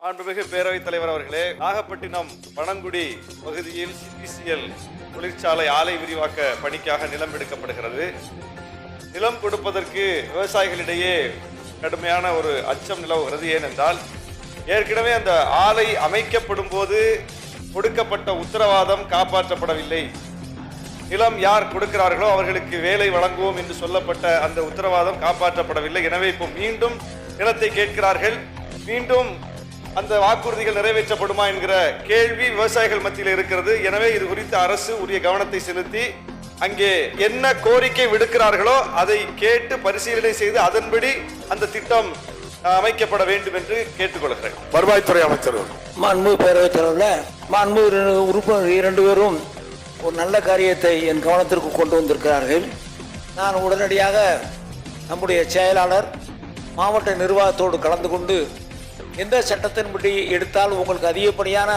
மாண்புமிகு பேரவைத் தலைவர் அவர்களே, நாகப்பட்டினம் பனங்குடி பகுதியில் சிபிசிஎல் தொழிற்சாலை ஆலை விரிவாக்க பணிக்காக நிலம் எடுக்கப்படுகிறது. நிலம் கொடுப்பதற்கு விவசாயிகளிடையே கடுமையான ஒரு அச்சம் நிலவுகிறது. ஏனென்றால் ஏற்கனவே அந்த ஆலை அமைக்கப்படும் போது கொடுக்கப்பட்ட உத்தரவாதம் காப்பாற்றப்படவில்லை. நிலம் யார் கொடுக்கிறார்களோ அவர்களுக்கு வேலை வழங்குவோம் என்று சொல்லப்பட்ட அந்த உத்தரவாதம் காப்பாற்றப்படவில்லை. எனவே இப்போ மீண்டும் நிலத்தை கேட்கிறார்கள். மீண்டும் அந்த வாக்குறுதிகள் நிறைவேற்றப்படுமா என்கிற கேள்வி விவசாயிகள் மத்தியில் இருக்கிறது. எனவே இது குறித்து அரசு உரிய கவனத்தை செலுத்தி அங்கே என்ன கோரிக்கை விடுக்கிறார்களோ அதை கேட்டு பரிசீலனை செய்து அதன்படி அந்த திட்டம் அமைக்கப்பட வேண்டும் என்று கேட்டுக்கொள்கிறேன். வருவாய்த்துறை அமைச்சர். மாண்புமிகு பேரவைத் தலைவர்களே, மாண்புமிகு உறுப்பினர் 2 பேரும் ஒரு நல்ல காரியத்தை என் கவனத்திற்கு கொண்டு வந்திருக்கிறார்கள். நான் உடனடியாக நம்முடைய செயலாளர் மாவட்ட நிர்வாகத்தோடு கலந்து கொண்டு எந்த சட்டத்தின்படி எடுத்தால் உங்களுக்கு அதிகப்படியான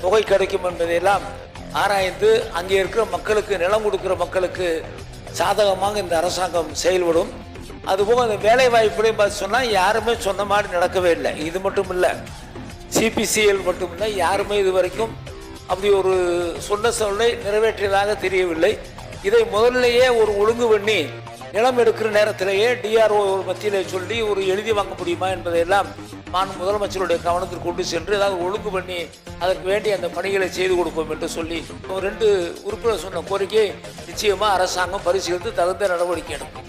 தொகை கிடைக்கும் என்பதையெல்லாம் ஆராய்ந்து அங்கே இருக்கிற மக்களுக்கு, நிலம் கொடுக்கிற மக்களுக்கு சாதகமாக இந்த அரசாங்கம் செயல்படும். அதுபோக அந்த வேலை வாய்ப்புலையும் பார்த்து சொன்னால் யாருமே சொன்ன மாதிரி நடக்கவே இல்லை. இது மட்டும் இல்லை, சிபிசிஎல் மட்டும் இல்லை, யாருமே இது வரைக்கும் அப்படி ஒரு சொன்ன சொல்லை நிறைவேற்றியதாக தெரியவில்லை. இதை முதல்லையே ஒரு ஒழுங்கு பண்ணி நிலம் எடுக்கிற நேரத்திலேயே டிஆர்ஓ மத்தியிலே சொல்லி ஒரு எழுதி வாங்க முடியுமா என்பதையெல்லாம் நான் முதலமைச்சருடைய கவனத்திற்கு கொண்டு சென்று ஏதாவது ஒழுங்கு பண்ணி அதற்கு வேண்டிய அந்த பணிகளை செய்து கொடுப்போம் என்று சொல்லி 2 உறுப்பினர் சொன்ன கோரிக்கை நிச்சயமாக அரசாங்கம் பரிசீலித்து தகுந்த நடவடிக்கை எடுக்கும்.